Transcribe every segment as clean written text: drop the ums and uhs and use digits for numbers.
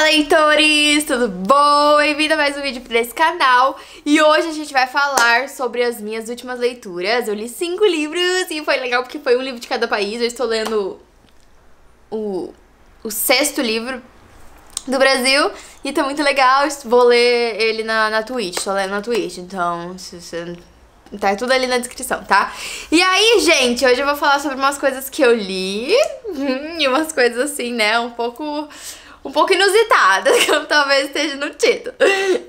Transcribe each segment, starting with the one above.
leitores! Tudo bom? Bem-vindo a mais um vídeo pra esse canal. E hoje a gente vai falar sobre as minhas últimas leituras. Eu li 5 livros e foi legal porque foi um livro de cada país. Eu estou lendo o 6º livro do Brasil e tá muito legal. Vou ler ele na Twitch, tô lendo na Twitch. Então, se você... tá tudo ali na descrição, tá? E aí, gente, hoje eu vou falar sobre umas coisas que eu li e umas coisas assim, né, um pouco inusitadas, como talvez esteja no título.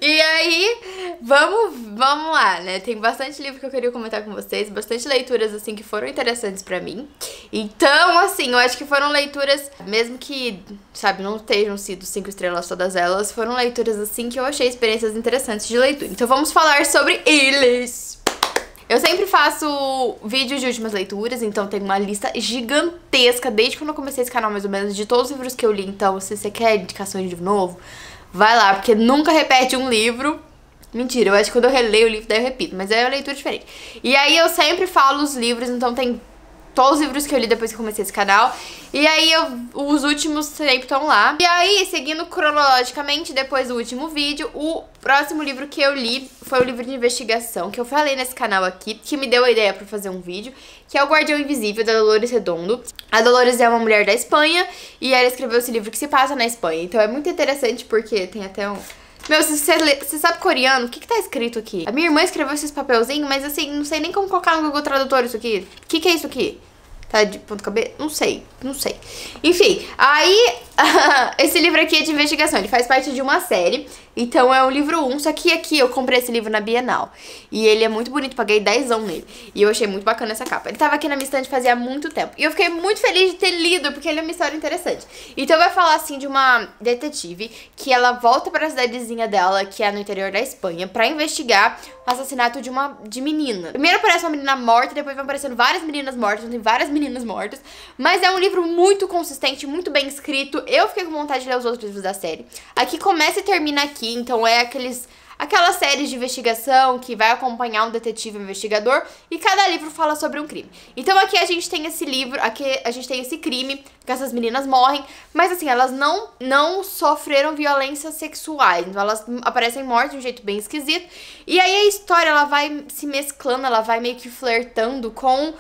E aí, vamos lá, né? Tem bastante livro que eu queria comentar com vocês, bastante leituras, assim, que foram interessantes pra mim. Então, assim, eu acho que foram leituras, mesmo que, sabe, não tenham sido 5 estrelas todas elas, foram leituras, assim, que eu achei experiências interessantes de leitura. Então, vamos falar sobre eles! Eu sempre faço vídeos de últimas leituras, então tem uma lista gigantesca, desde quando eu comecei esse canal mais ou menos, de todos os livros que eu li. Então, se você quer indicações de livro novo, vai lá, porque nunca repete um livro. Mentira, eu acho que quando eu releio o livro, daí eu repito, mas é uma leitura diferente. E aí eu sempre falo os livros, então tem todos os livros que eu li depois que eu comecei esse canal. E aí os últimos sempre estão lá. E aí, seguindo cronologicamente, depois do último vídeo, o próximo livro que eu li foi o livro de investigação, que eu falei nesse canal aqui, que me deu a ideia pra fazer um vídeo, que é O Guardião Invisível, da Dolores Redondo. A Dolores é uma mulher da Espanha, e ela escreveu esse livro que se passa na Espanha. Então é muito interessante porque tem até um... Meu, se você sabe coreano, o que tá escrito aqui? A minha irmã escreveu esses papelzinhos, mas assim, não sei nem como colocar no Google Tradutor isso aqui. O que é isso aqui? Tá de ponta cabeça? Não sei. Enfim, aí, esse livro aqui é de investigação, ele faz parte de uma série. Então é o livro 1, só que aqui eu comprei esse livro na Bienal. E ele é muito bonito, paguei 10 nele. E eu achei muito bacana essa capa. Ele tava aqui na minha estante fazia muito tempo. E eu fiquei muito feliz de ter lido, porque ele é uma história interessante. Então vai falar assim de uma detetive que ela volta pra cidadezinha dela, que é no interior da Espanha, pra investigar o assassinato de menina. Primeiro aparece uma menina morta, depois vão aparecendo várias meninas mortas, tem várias meninas mortas. Mas é um livro muito consistente, muito bem escrito. Eu fiquei com vontade de ler os outros livros da série. Aqui começa e termina aqui. Então é aquelas séries de investigação que vai acompanhar um detetive investigador e cada livro fala sobre um crime. Então aqui a gente tem esse livro, aqui a gente tem esse crime, que essas meninas morrem, mas assim, elas não sofreram violências sexuais, então elas aparecem mortas de um jeito bem esquisito. E aí a história, ela vai se mesclando, ela vai meio que flertando com...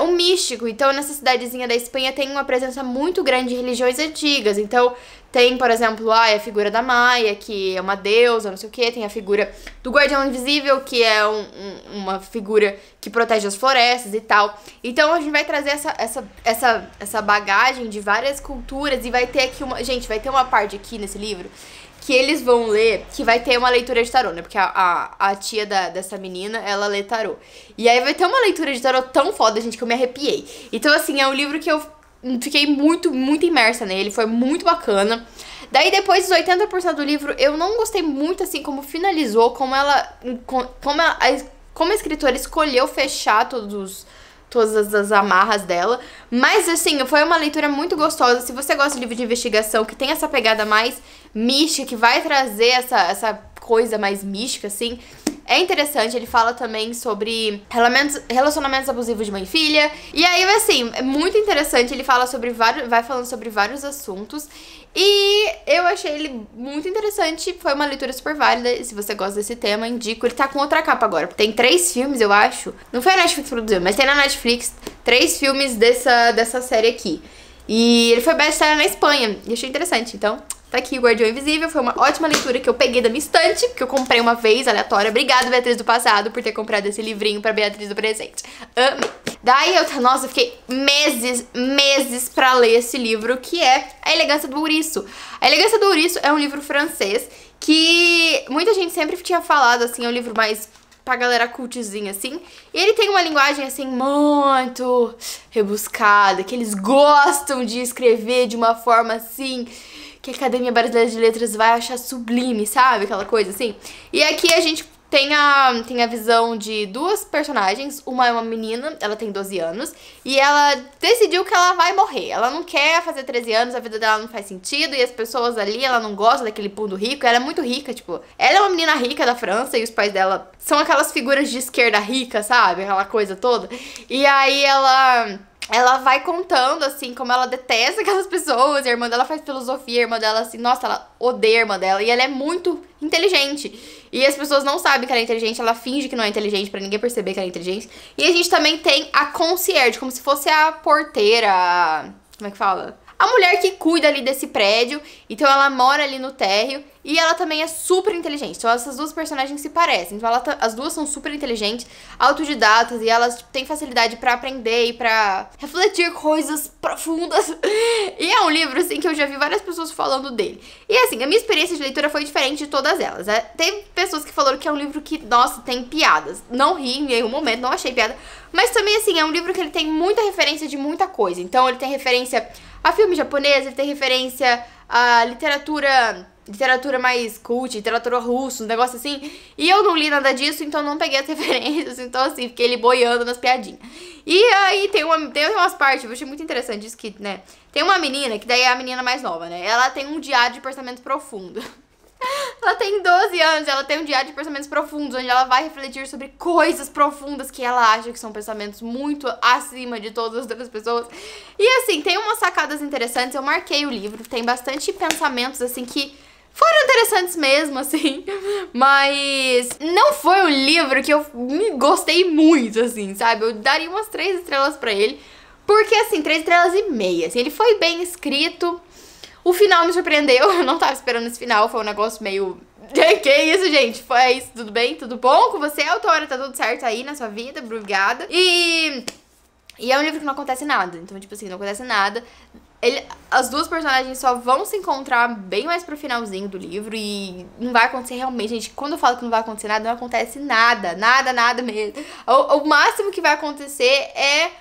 o místico. Então nessa cidadezinha da Espanha tem uma presença muito grande de religiões antigas. Então tem, por exemplo, a figura da Maia, que é uma deusa, não sei o que. Tem a figura do Guardião Invisível, que é uma figura que protege as florestas e tal. Então a gente vai trazer essa bagagem de várias culturas. E vai ter aqui gente, vai ter uma parte aqui nesse livro que eles vão ler, que vai ter uma leitura de tarô, né? Porque a tia dessa menina, ela lê tarô. E aí vai ter uma leitura de tarô tão foda, gente, que eu me arrepiei. Então, assim, é um livro que eu fiquei muito imersa nele, foi muito bacana. Daí, depois dos 80% do livro, eu não gostei muito, assim, como finalizou, como a escritora escolheu fechar todas as amarras dela. Mas, assim, foi uma leitura muito gostosa. Se você gosta de livro de investigação, que tem essa pegada mais mística, que vai trazer essa coisa mais mística, assim, é interessante. Ele fala também sobre relacionamentos abusivos de mãe e filha. E aí, assim, é muito interessante. Ele fala vai falando sobre vários assuntos. E eu achei ele muito interessante. Foi uma leitura super válida. E se você gosta desse tema, indico. Ele tá com outra capa agora. Tem 3 filmes, eu acho. Não foi a Netflix que produziu, mas tem na Netflix 3 filmes dessa série aqui. E ele foi best-seller na Espanha. E achei interessante, então... Tá aqui o Guardião Invisível, foi uma ótima leitura que eu peguei da minha estante, que eu comprei uma vez, aleatória. Obrigada, Beatriz do passado, por ter comprado esse livrinho pra Beatriz do presente. Amei. Daí nossa, eu fiquei meses pra ler esse livro, que é A Elegância do Ouriço. A Elegância do Ouriço é um livro francês que muita gente sempre tinha falado, assim, é um livro mais pra galera cultzinha, assim. E ele tem uma linguagem, assim, muito rebuscada, que eles gostam de escrever de uma forma, assim... que a Academia Brasileira de Letras vai achar sublime, sabe? Aquela coisa assim. E aqui a gente tem a visão de 2 personagens. Uma é uma menina, ela tem 12 anos, e ela decidiu que ela vai morrer. Ela não quer fazer 13 anos, a vida dela não faz sentido, e as pessoas ali, ela não gosta daquele mundo rico. Ela é muito rica, tipo, ela é uma menina rica da França, e os pais dela são aquelas figuras de esquerda rica, sabe? Aquela coisa toda. E aí ela ela vai contando, assim, como ela detesta aquelas pessoas. A irmã dela faz filosofia, a irmã dela, assim, nossa, ela odeia a irmã dela. E ela é muito inteligente. E as pessoas não sabem que ela é inteligente, ela finge que não é inteligente pra ninguém perceber que ela é inteligente. E a gente também tem a concierge, como se fosse a porteira, como é que fala? A mulher que cuida ali desse prédio, então ela mora ali no térreo e ela também é super inteligente. Então essas duas personagens se parecem. Então as duas são super inteligentes, autodidatas e elas têm facilidade pra aprender e pra refletir coisas profundas. E é um livro, assim, que eu já vi várias pessoas falando dele. E assim, a minha experiência de leitura foi diferente de todas elas, né? Tem pessoas que falaram que é um livro que, nossa, tem piadas. Não ri em nenhum momento, não achei piada. Mas também, assim, é um livro que ele tem muita referência de muita coisa. Então ele tem referência a filme japonês, ele tem referência a literatura mais cult, literatura russa, um negócio assim. E eu não li nada disso, então não peguei as referências. Então, assim, fiquei ali boiando nas piadinhas. E aí tem umas partes, eu achei muito interessante isso que, né? Tem uma menina, que daí é a menina mais nova, né? Ela tem um diário de pensamento profundo. Ela tem 12 anos, ela tem um diário de pensamentos profundos, onde ela vai refletir sobre coisas profundas que ela acha que são pensamentos muito acima de todas as outras pessoas. E assim, tem umas sacadas interessantes, eu marquei o livro, tem bastante pensamentos assim que foram interessantes mesmo, assim, mas não foi um livro que eu gostei muito, assim, sabe? Eu daria umas 3 estrelas pra ele, porque assim, 3 estrelas e meia, assim, ele foi bem escrito. O final me surpreendeu, eu não tava esperando esse final, foi um negócio meio... Que isso, gente? Foi isso, tudo bem? Tudo bom com você, autora? Tá tudo certo aí na sua vida? Obrigada. E é um livro que não acontece nada, então, tipo assim, não acontece nada. As duas personagens só vão se encontrar bem mais pro finalzinho do livro e não vai acontecer realmente, gente. Quando eu falo que não vai acontecer nada, não acontece nada, nada mesmo. O máximo que vai acontecer é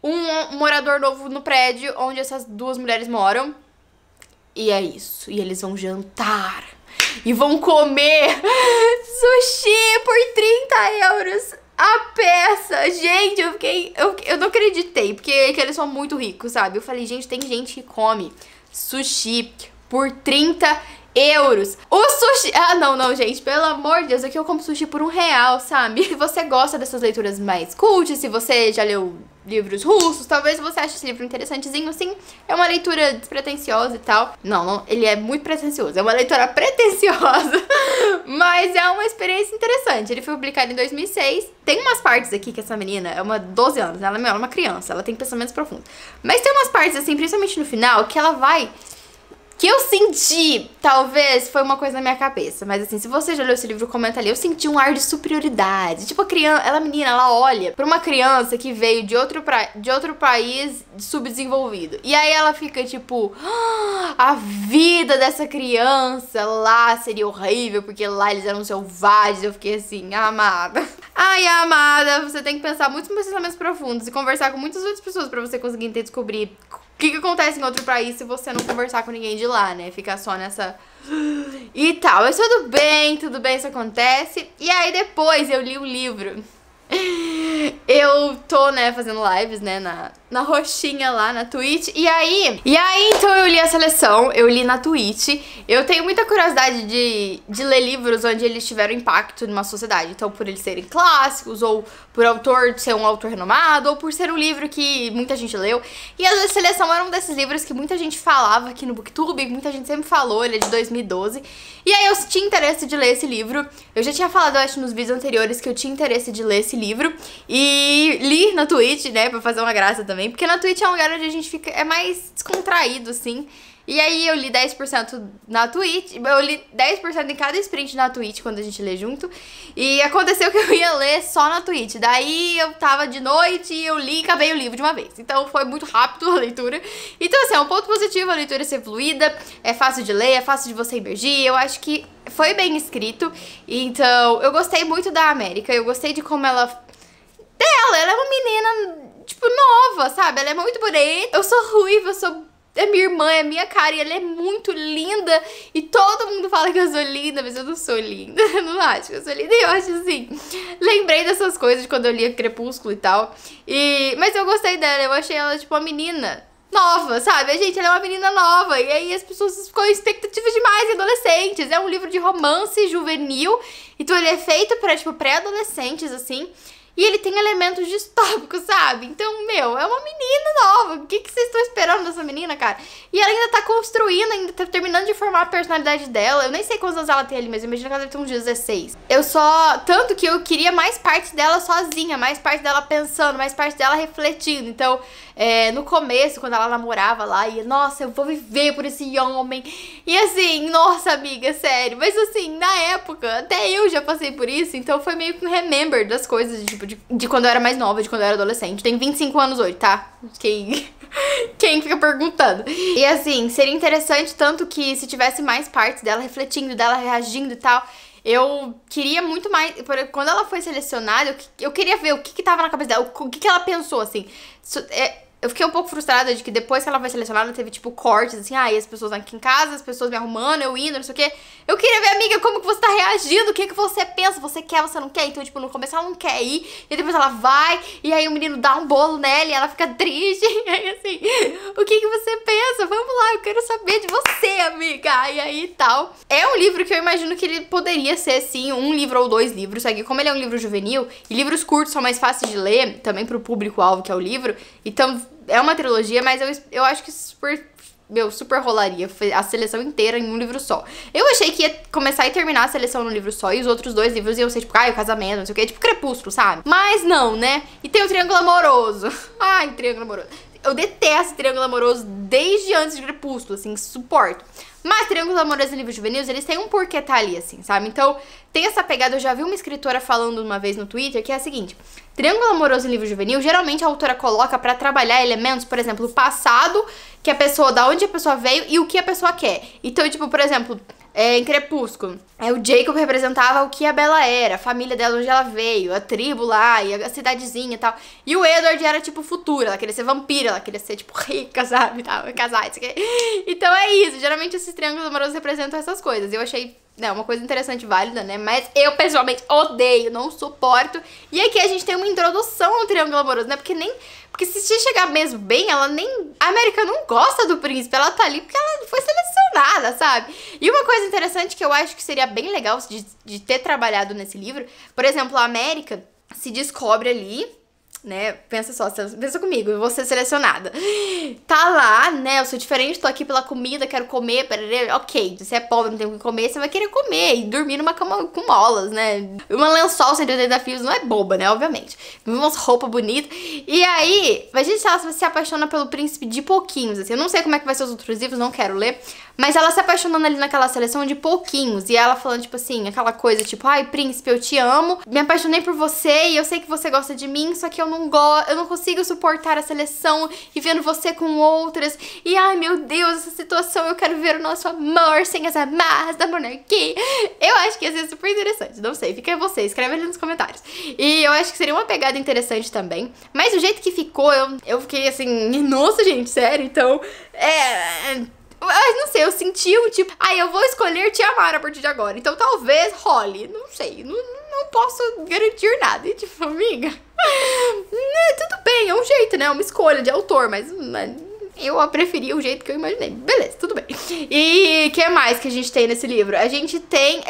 um morador novo no prédio onde essas duas mulheres moram. E é isso. E eles vão jantar. E vão comer sushi por 30 euros a peça. Gente, eu não acreditei. Porque eles são muito ricos, sabe? Eu falei, gente, tem gente que come sushi por 30 euros. O sushi... Ah, não, gente. Pelo amor de Deus. Aqui eu como sushi por R$1, sabe? Se você gosta dessas leituras mais cult, se você já leu livros russos, talvez você ache esse livro interessantezinho, assim. É uma leitura despretensiosa e tal. Não, ele é muito pretensioso. É uma leitura pretensiosa, mas é uma experiência interessante. Ele foi publicado em 2006. Tem umas partes aqui que essa menina é uma 12 anos, ela é uma criança, ela tem pensamentos profundos. Mas tem umas partes, assim, principalmente no final, que ela vai... Que eu senti, talvez, foi uma coisa na minha cabeça. Mas assim, se você já leu esse livro, comenta ali. Eu senti um ar de superioridade. Tipo, a criança, ela olha pra uma criança que veio de outro país subdesenvolvido. E aí ela fica tipo, a vida dessa criança lá seria horrível, porque lá eles eram selvagens. Eu fiquei assim, amada. Ai, amada, você tem que pensar muito nos pensamentos profundos e conversar com muitas outras pessoas pra você conseguir descobrir o que acontece em outro país se você não conversar com ninguém de lá, né? Ficar só nessa... E tal. Mas tudo bem, isso acontece. E aí depois eu li o livro. Eu tô, né, fazendo lives, né, na roxinha lá, na Twitch. E aí, então eu li a seleção, eu li na Twitch. Eu tenho muita curiosidade de ler livros onde eles tiveram impacto numa sociedade. Então, por eles serem clássicos, ou por autor ser um autor renomado, ou por ser um livro que muita gente leu. E a seleção era um desses livros que muita gente falava aqui no BookTube, muita gente sempre falou, ele é de 2012. E aí eu tinha interesse de ler esse livro. Eu já tinha falado, eu acho, nos vídeos anteriores que eu tinha interesse de ler esse livro. E li na Twitch, né, pra fazer uma graça também. Porque na Twitch é um lugar onde a gente fica, é mais descontraído, assim. E aí eu li 10% na Twitch, eu li 10% em cada sprint na Twitch quando a gente lê junto. E aconteceu que eu ia ler só na Twitch. Daí eu tava de noite e eu li e acabei o livro de uma vez. Então foi muito rápido a leitura. Então assim, é um ponto positivo a leitura ser fluida, é fácil de ler, é fácil de você emergir. Eu acho que foi bem escrito. Então eu gostei muito da América, eu gostei de como ela é uma menina, tipo, nova, sabe? Ela é muito bonita. Eu sou ruiva, é minha irmã, é minha cara, e ela é muito linda. E todo mundo fala que eu sou linda, mas eu não sou linda. Eu não acho que eu sou linda. E eu acho assim, lembrei dessas coisas de quando eu lia Crepúsculo e tal. Mas eu gostei dela, eu achei ela, tipo, uma menina nova, sabe? Gente, ela é uma menina nova. E aí as pessoas ficam em expectativas demais em adolescentes. É um livro de romance juvenil. Então ele é feito pra, tipo, pré-adolescentes, assim. E ele tem elementos distópicos, sabe? Então, meu, é uma menina nova. O que vocês estão esperando dessa menina, cara? E ela ainda tá construindo, ainda tá terminando de formar a personalidade dela. Eu nem sei quantos anos ela tem ali, mas eu imagino que ela deve ter uns 16. Tanto que eu queria mais parte dela sozinha, mais parte dela pensando, mais parte dela refletindo. Então, no começo, quando ela namorava lá, e nossa, eu vou viver por esse homem. E assim, nossa, amiga, sério. Mas assim, na época, até eu já passei por isso. Então foi meio que um remember das coisas, tipo, de quando eu era mais nova, de quando eu era adolescente. Tenho 25 anos hoje, tá? Quem fica perguntando. E assim, seria interessante tanto que se tivesse mais partes dela refletindo, dela reagindo e tal. Eu queria muito mais. Quando ela foi selecionada, eu queria ver o que tava na cabeça dela, o que ela pensou, assim. Eu fiquei um pouco frustrada de que depois que ela foi selecionada, teve, tipo, cortes, assim, as pessoas aqui em casa, as pessoas me arrumando, eu indo, não sei o quê. Eu queria ver, amiga, como que você tá reagindo, o que você pensa, você quer, você não quer. Então, tipo, no começo ela não quer ir, e depois ela vai, e aí o menino dá um bolo nela e ela fica triste. E aí, assim, o que você pensa? Vamos lá, eu quero saber de você, amiga. E aí, tal. É um livro que eu imagino que ele poderia ser, sim, um livro ou 2 livros. Só que como ele é um livro juvenil, e livros curtos são mais fáceis de ler, também pro público-alvo, que é o livro, então é uma trilogia, mas eu acho que super rolaria a seleção inteira em um livro só. Eu achei que ia começar e terminar a seleção no livro só, e os outros 2 livros iam ser tipo, o casamento, não sei o que, tipo Crepúsculo, sabe? Mas não, né? E tem o Triângulo Amoroso. Ai, Triângulo Amoroso. Eu detesto Triângulo Amoroso desde antes de Crepúsculo, assim, suporto. Mas Triângulos Amorosos em livros juvenis, eles têm um porquê tá ali, assim, sabe? Então, tem essa pegada, eu já vi uma escritora falando uma vez no Twitter, que é a seguinte: Triângulo Amoroso em livro juvenil, geralmente a autora coloca pra trabalhar elementos, por exemplo, o passado, que a pessoa, da onde a pessoa veio e o que a pessoa quer. Então, tipo, por exemplo, em Crepúsculo, o Jacob representava o que a Bella era, a família dela, onde ela veio, a tribo lá, e a cidadezinha e tal. E o Edward era, tipo, futuro, ela queria ser vampira, ela queria ser, tipo, rica, sabe, tal, casar, isso aqui. Então é isso, geralmente esses triângulos amorosos representam essas coisas. Eu achei, uma coisa interessante, válida, né, mas eu, pessoalmente, odeio, não suporto. E aqui a gente tem uma introdução ao triângulo amoroso, né, porque se chegar mesmo bem, a América não gosta do príncipe, ela tá ali porque ela foi selecionada, sabe? E uma coisa interessante que eu acho que seria bem legal de ter trabalhado nesse livro, por exemplo, a América se descobre ali, né, pensa comigo, eu vou ser selecionada. Tá lá, né, eu sou diferente, tô aqui pela comida, quero comer, ok, você é pobre, não tem o que comer, você vai querer comer e dormir numa cama com molas, né, uma lençol 180 fios não é boba, né, obviamente, umas roupas bonitas, e aí, imagina se ela se apaixona pelo príncipe de pouquinhos, assim, eu não sei como é que vai ser os outros livros, não quero ler, mas ela se apaixonando ali naquela seleção de pouquinhos, e ela falando, tipo assim, aquela coisa, tipo, ai, príncipe, eu te amo, me apaixonei por você, e eu sei que você gosta de mim, só que eu não consigo suportar a seleção e vendo você com outras. E ai, meu Deus, essa situação, eu quero ver o nosso amor sem as amarras da monarquia. Eu acho que ia ser super interessante, não sei, fica aí você, escreve ali nos comentários. E eu acho que seria uma pegada interessante também. Mas o jeito que ficou, eu fiquei assim, nossa, gente, sério, então, não sei, eu senti um tipo, eu vou escolher te amar a partir de agora, então talvez role, não sei, não posso garantir nada. E tipo, amiga, tudo bem, é um jeito, né, é uma escolha de autor, mas eu preferia o jeito que eu imaginei. Beleza, tudo bem. E o que mais que a gente tem nesse livro? A gente tem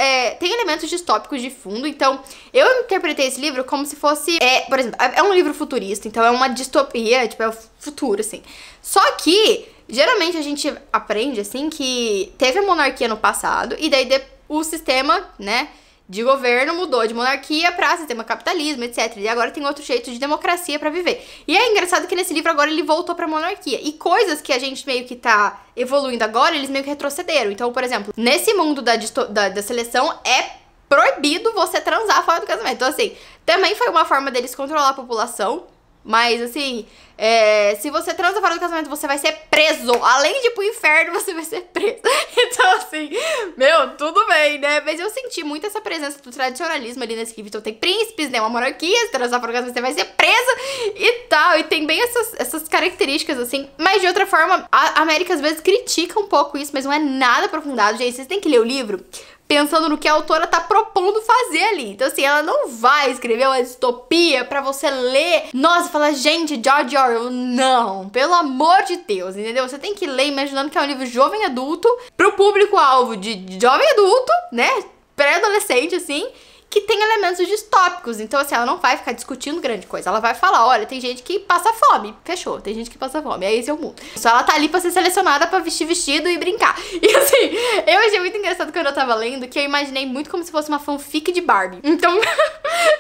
elementos distópicos de fundo. Então, eu interpretei esse livro como se fosse, por exemplo, é um livro futurista, então é uma distopia, tipo, é o futuro, assim. Só que geralmente a gente aprende, assim, que teve a monarquia no passado e daí o sistema, né, de governo mudou de monarquia pra sistema capitalismo, etc. E agora tem outro jeito de democracia pra viver. E é engraçado que nesse livro agora ele voltou pra monarquia. E coisas que a gente meio que tá evoluindo agora, eles meio que retrocederam. Então, por exemplo, nesse mundo da seleção é proibido você transar fora do casamento. Então, assim, também foi uma forma deles controlar a população. Mas, assim, se você transa fora do casamento, você vai ser preso. Além de ir pro inferno, você vai ser preso. Então, assim, tudo bem, né? Mas eu senti muito essa presença do tradicionalismo ali nesse livro. Então tem príncipes, né? Uma monarquia, se transar fora do casamento, você vai ser presa e tal. E tem bem essas características, assim. Mas, de outra forma, a América, às vezes, critica um pouco isso, mas não é nada aprofundado. Gente, vocês têm que ler o livro pensando no que a autora tá propondo fazer ali. Então, assim, ela não vai escrever uma distopia pra você ler, nossa, falar, gente, George Orwell. Não, pelo amor de Deus, entendeu? Você tem que ler imaginando que é um livro jovem adulto, pro público-alvo de jovem adulto, né? Pré-adolescente, assim, que tem elementos distópicos. Então, assim, ela não vai ficar discutindo grande coisa. Ela vai falar, olha, tem gente que passa fome. Fechou, tem gente que passa fome. É esse é o mundo. Só ela tá ali pra ser selecionada pra vestir vestido e brincar. E assim, eu achei muito engraçado quando eu tava lendo, que eu imaginei muito como se fosse uma fanfic de Barbie. Então,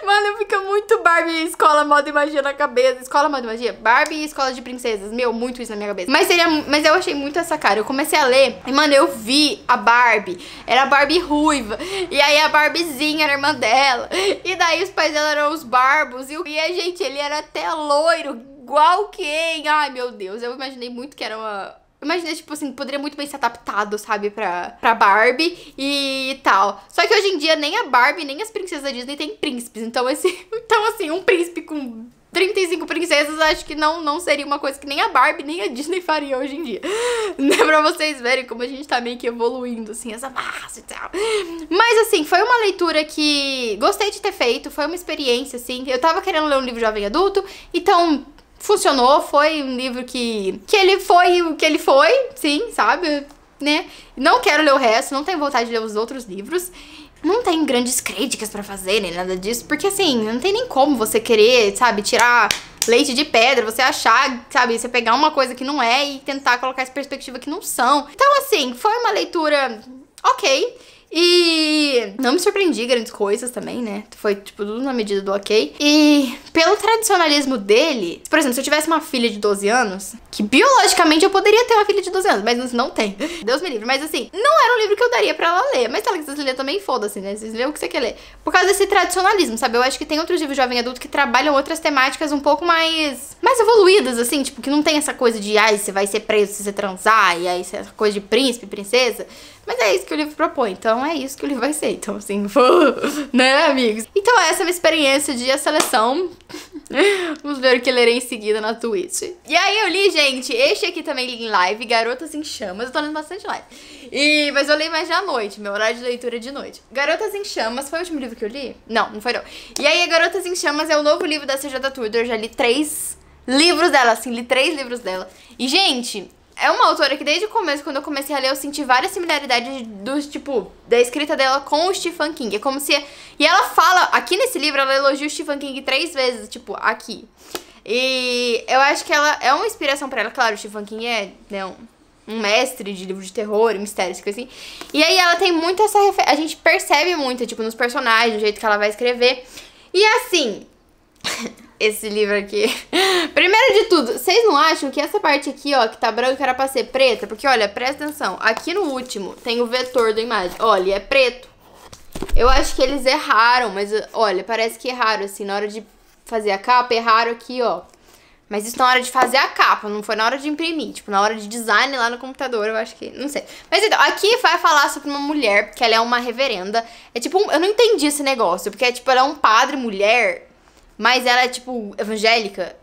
mano, fica muito Barbie Escola Moda e Magia na cabeça. Escola Moda e Magia, Barbie e Escola de Princesas. Meu, muito isso na minha cabeça. Mas eu achei muito essa cara. Eu comecei a ler e, mano, eu vi a Barbie. Era a Barbie ruiva. E aí a Barbiezinha era a irmã dela. E daí os pais dela eram os barbos. E a gente, ele era até loiro, igual quem? Ai, meu Deus. Eu imaginei muito que era uma... Imaginei, tipo assim, poderia muito bem ser adaptado, sabe, pra Barbie e tal. Só que hoje em dia nem a Barbie, nem as princesas da Disney tem príncipes. Então, assim, um príncipe com 35 princesas, acho que não seria uma coisa que nem a Barbie, nem a Disney faria hoje em dia. Né, pra vocês verem como a gente tá meio que evoluindo, assim, essa massa e tal. Mas, assim, foi uma leitura que gostei de ter feito, foi uma experiência, assim. Eu tava querendo ler um livro jovem adulto, então... funcionou, foi um livro que ele foi o que ele foi, sim, sabe, né? Não quero ler o resto, não tenho vontade de ler os outros livros. Não tem grandes críticas pra fazer, nem nada disso, porque assim, não tem nem como você querer, sabe, tirar leite de pedra, você achar, sabe, você pegar uma coisa que não é e tentar colocar essa perspectiva que não são. Então, assim, foi uma leitura ok. E não me surpreendi grandes coisas também, né? Foi, tipo, tudo na medida do ok. E pelo tradicionalismo dele... Por exemplo, se eu tivesse uma filha de 12 anos... Que biologicamente eu poderia ter uma filha de 12 anos, mas não tem. Deus me livre. Mas assim, não era um livro que eu daria pra ela ler. Mas se ela quisesse ler também, foda-se, né? Vocês lêem o que você quer ler. Por causa desse tradicionalismo, sabe? Eu acho que tem outros livros de jovem adulto que trabalham outras temáticas um pouco mais evoluídas, assim. Tipo, que não tem essa coisa de... Ai, você vai ser preso se você transar. E aí, essa coisa de príncipe, princesa... Mas é isso que o livro propõe, então é isso que o livro vai ser. Então, assim, né, amigos? Então essa é a minha experiência de A Seleção. Vamos ver o que lerei em seguida na Twitch. E aí eu li, gente, este aqui também li em live, Garotas em Chamas. Eu tô lendo bastante live. Mas eu li mais de à noite, meu horário de leitura é de noite. Garotas em Chamas, foi o último livro que eu li? Não foi não. E aí, Garotas em Chamas é o novo livro da C.J. Tudor. Eu já li 3 livros dela, assim, li 3 livros dela. E, gente... É uma autora que desde o começo, quando eu comecei a ler, eu senti várias similaridades da escrita dela com o Stephen King. É como se... E ela fala, aqui nesse livro, ela elogia o Stephen King 3 vezes, tipo, aqui. E eu acho que ela é uma inspiração pra ela. Claro, o Stephen King é, né, um mestre de livro de terror, mistérios, coisa assim. E aí ela tem muito essa referência. A gente percebe muito, tipo, nos personagens, no jeito que ela vai escrever. E assim... Esse livro aqui. Primeiro de tudo, vocês não acham que essa parte aqui, ó, que tá branca era pra ser preta? Porque, olha, presta atenção. Aqui no último tem o vetor da imagem. Olha, é preto. Eu acho que eles erraram, mas, olha, parece que erraram, assim, na hora de fazer a capa, erraram aqui, ó. Mas isso na hora de fazer a capa, não foi na hora de imprimir. Tipo, na hora de design lá no computador, eu acho que... Não sei. Mas então, aqui vai falar sobre uma mulher, que ela é uma reverenda. É tipo, eu não entendi esse negócio, porque é tipo, ela é um padre mulher... Mas ela é, tipo, evangélica.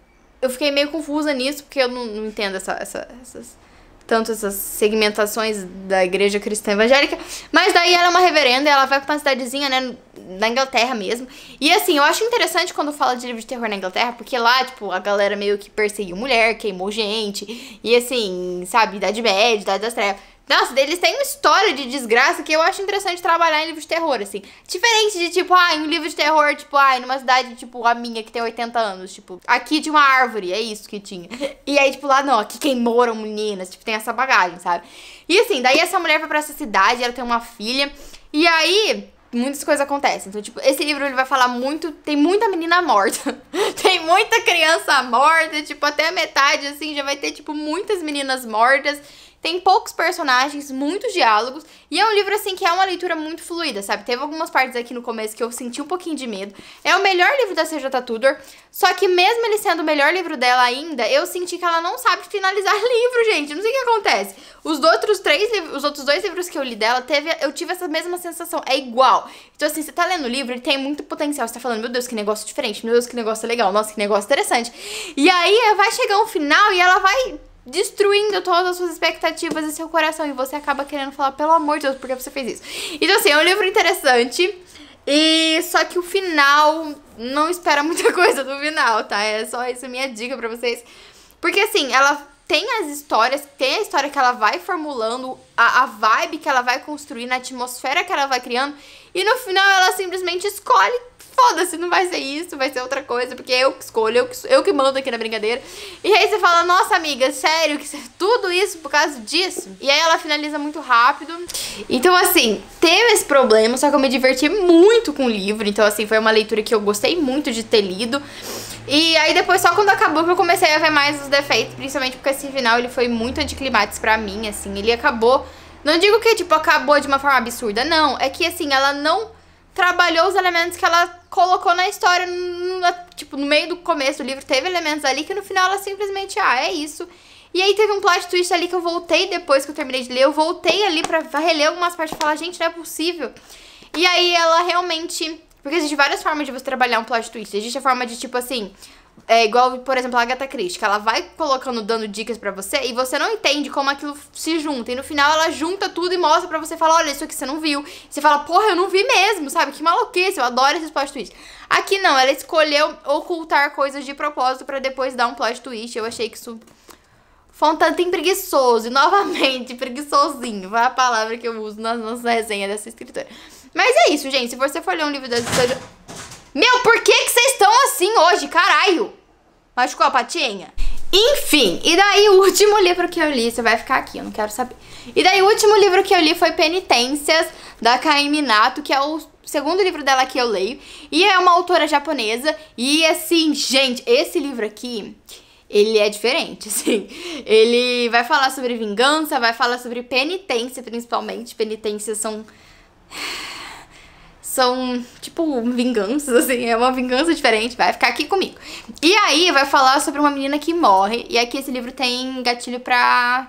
Eu fiquei meio confusa nisso, porque eu não entendo essas segmentações da igreja cristã evangélica. Mas daí ela é uma reverenda e ela vai pra uma cidadezinha, né, na Inglaterra mesmo. E assim, eu acho interessante quando fala de livro de terror na Inglaterra, porque lá, tipo, a galera meio que perseguiu mulher, queimou gente. E assim, sabe, Idade Média, Idade das Trevas. Nossa, eles têm uma história de desgraça que eu acho interessante trabalhar em livro de terror, assim. Diferente de, tipo, um livro de terror, tipo, numa cidade, tipo, a minha, que tem 80 anos, tipo, aqui tinha uma árvore, é isso que tinha. E aí, tipo, lá não, aqui queimaram meninas, tipo, tem essa bagagem, sabe? E assim, daí essa mulher vai pra essa cidade, ela tem uma filha, e aí... muitas coisas acontecem. Então, tipo, esse livro ele vai falar muito... Tem muita menina morta. Tem muita criança morta. Tipo, até a metade, assim, já vai ter, tipo, muitas meninas mortas. Tem poucos personagens, muitos diálogos. E é um livro, assim, que é uma leitura muito fluida, sabe? Teve algumas partes aqui no começo que eu senti um pouquinho de medo. É o melhor livro da C.J. Tudor. Só que mesmo ele sendo o melhor livro dela ainda, eu senti que ela não sabe finalizar livro, gente. Não sei o que acontece. Os outros 2 livros que eu li dela, eu tive essa mesma sensação. É igual. Então, assim, você tá lendo o livro, ele tem muito potencial. Você tá falando, meu Deus, que negócio diferente. Meu Deus, que negócio legal. Nossa, que negócio interessante. E aí, vai chegar um final e ela vai... destruindo todas as suas expectativas e seu coração. E você acaba querendo falar, pelo amor de Deus, por que você fez isso? Então, assim, é um livro interessante. E só que o final, não espera muita coisa do final, tá? É só essa minha dica pra vocês. Porque, assim, ela tem as histórias, tem a história que ela vai formulando, a vibe que ela vai construindo, a atmosfera que ela vai criando, e no final ela simplesmente escolhe, foda-se, não vai ser isso, vai ser outra coisa, porque eu que escolho, eu que mando aqui na brincadeira. E aí você fala, nossa amiga, sério, que tudo isso por causa disso? E aí ela finaliza muito rápido. Então assim, teve esse problema, só que eu me diverti muito com o livro, então assim, foi uma leitura que eu gostei muito de ter lido. E aí depois, só quando acabou, que eu comecei a ver mais os defeitos, principalmente porque esse final, ele foi muito anticlimático pra mim, assim, ele acabou, não digo que, tipo, acabou de uma forma absurda, não, é que, assim, ela não trabalhou os elementos que ela colocou na história, tipo, no meio do começo do livro, teve elementos ali que no final ela simplesmente, é isso. E aí teve um plot twist ali que eu voltei depois que eu terminei de ler, eu voltei ali pra reler algumas partes e falar, gente, não é possível. E aí ela realmente... Porque existe várias formas de você trabalhar um plot twist. Existe a forma de, tipo assim, igual, por exemplo, a Agatha Christie, que ela vai colocando, dando dicas pra você, e você não entende como aquilo se junta. E no final ela junta tudo e mostra pra você, fala, olha, isso aqui você não viu. E você fala, porra, eu não vi mesmo, sabe? Que maluquice, eu adoro esses plot twists. Aqui não, ela escolheu ocultar coisas de propósito pra depois dar um plot twist. Eu achei que isso foi um tanto preguiçoso. E novamente, preguiçosinho, foi a palavra que eu uso na nossa resenha dessa escritora. Mas é isso, gente. Se você for ler um livro da história... Meu, por que vocês estão assim hoje? Caralho! Machucou a patinha? Enfim, e daí o último livro que eu li... Você vai ficar aqui, eu não quero saber. E daí o último livro que eu li foi Penitências, da Kai Minato, que é o segundo livro dela que eu leio. E é uma autora japonesa. E assim, gente, esse livro aqui... Ele é diferente, assim. Ele vai falar sobre vingança, vai falar sobre penitência, principalmente. Penitências são, tipo, vinganças, assim, é uma vingança diferente, vai ficar aqui comigo. E aí, vai falar sobre uma menina que morre, e aqui esse livro tem gatilho pra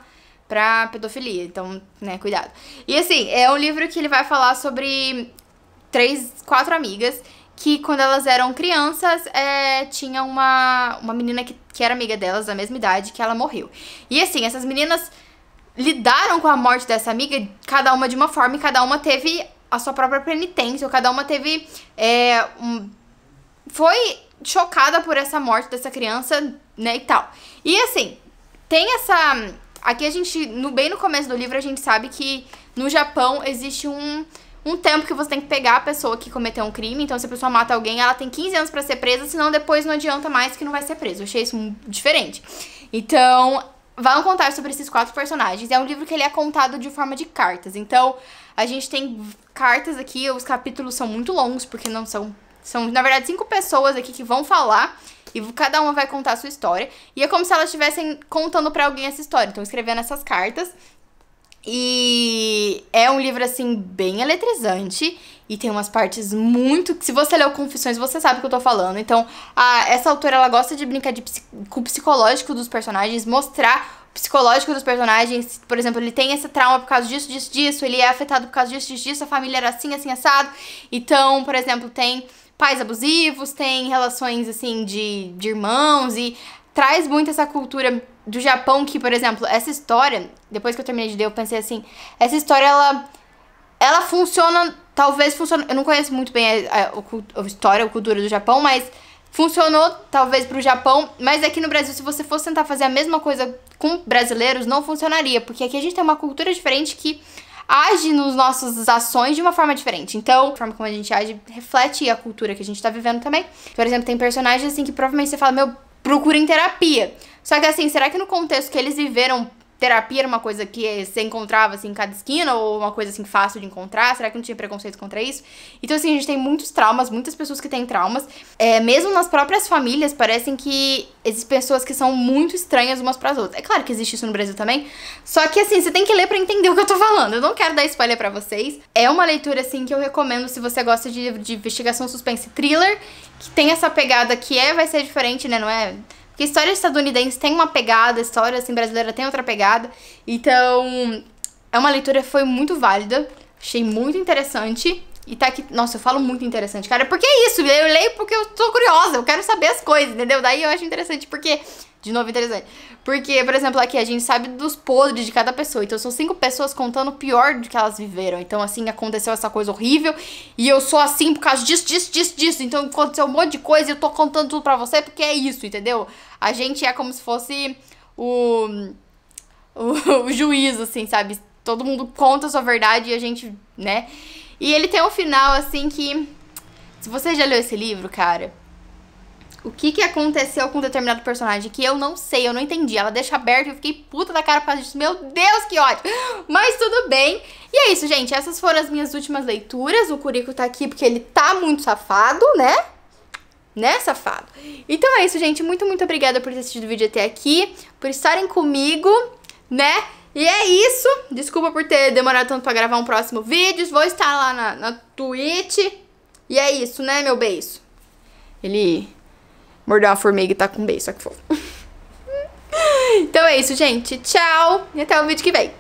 pedofilia, então, né, cuidado. E assim, é um livro que ele vai falar sobre 4 amigas, que quando elas eram crianças, tinha uma menina que era amiga delas, da mesma idade, que ela morreu. E assim, essas meninas lidaram com a morte dessa amiga, cada uma de uma forma, e cada uma teve a sua própria penitência, ou cada uma teve... foi chocada por essa morte dessa criança, né, e tal. E assim, tem essa... Aqui a gente, bem no começo do livro, a gente sabe que no Japão existe um tempo que você tem que pegar a pessoa que cometeu um crime. Então, se a pessoa mata alguém, ela tem 15 anos pra ser presa, senão depois não adianta mais que não vai ser presa. Eu achei isso diferente. Então... Vão contar sobre esses 4 personagens. É um livro que ele é contado de forma de cartas. Então, a gente tem cartas aqui. Os capítulos são muito longos, porque não são... São, na verdade, 5 pessoas aqui que vão falar. E cada uma vai contar a sua história. E é como se elas estivessem contando pra alguém essa história. Então, escrevendo essas cartas. E é um livro, assim, bem eletrizante. E tem umas partes muito... Se você leu Confissões, você sabe o que eu tô falando. Então, essa autora, ela gosta de brincar com o psicológico dos personagens. Mostrar o psicológico dos personagens. Por exemplo, ele tem esse trauma por causa disso, disso, disso. Ele é afetado por causa disso, disso, disso. A família era assim, assim, assado. Então, por exemplo, tem pais abusivos. Tem relações, assim, de irmãos. E traz muito essa cultura do Japão que, por exemplo, essa história... Depois que eu terminei de ler, eu pensei assim... Essa história, ela funciona... Talvez funcione... Eu não conheço muito bem a história, a cultura do Japão, mas funcionou talvez pro Japão. Mas aqui no Brasil, se você fosse tentar fazer a mesma coisa com brasileiros, não funcionaria. Porque aqui a gente tem uma cultura diferente que age nas nossas ações de uma forma diferente. Então, a forma como a gente age reflete a cultura que a gente tá vivendo também. Por exemplo, tem personagens assim que provavelmente você fala, meu, procurem terapia. Só que assim, será que no contexto que eles viveram... Terapia era uma coisa que você encontrava, assim, em cada esquina, ou uma coisa, assim, fácil de encontrar? Será que não tinha preconceito contra isso? Então, assim, a gente tem muitos traumas, muitas pessoas que têm traumas. Mesmo nas próprias famílias, parecem que existem pessoas que são muito estranhas umas pras outras. É claro que existe isso no Brasil também, só que, assim, você tem que ler pra entender o que eu tô falando. Eu não quero dar spoiler pra vocês. É uma leitura, assim, que eu recomendo se você gosta de investigação, suspense, thriller, que tem essa pegada que vai ser diferente, né, não é... Porque história estadunidense tem uma pegada, história assim, brasileira tem outra pegada. Então, é uma leitura que foi muito válida. Achei muito interessante. E tá aqui... Nossa, eu falo muito interessante, cara. Porque é isso, eu leio porque eu tô curiosa. Eu quero saber as coisas, entendeu? Daí eu acho interessante porque... De novo, interessante. Porque, por exemplo, aqui a gente sabe dos podres de cada pessoa. Então, são 5 pessoas contando o pior do que elas viveram. Então, assim, aconteceu essa coisa horrível. E eu sou assim por causa disso, disso, disso, disso. Então, aconteceu um monte de coisa e eu tô contando tudo pra você porque é isso, entendeu? A gente é como se fosse o juízo, assim, sabe? Todo mundo conta a sua verdade e a gente, né? E ele tem um final, assim, que... Se você já leu esse livro, cara... O que aconteceu com determinado personagem que eu não sei, eu não entendi. Ela deixa aberto e eu fiquei puta da cara por causa disso. Meu Deus, que ódio! Mas tudo bem. E é isso, gente. Essas foram as minhas últimas leituras. O Curico tá aqui porque ele tá muito safado, né? Né, safado? Então é isso, gente. Muito, muito obrigada por ter assistido o vídeo até aqui. Por estarem comigo, né? E é isso. Desculpa por ter demorado tanto pra gravar um próximo vídeo. Vou estar lá na Twitch. E é isso, né, meu beiço? Ele mordeu uma formiga e tá com beiço, só que fofo. Então é isso, gente. Tchau. E até o vídeo que vem.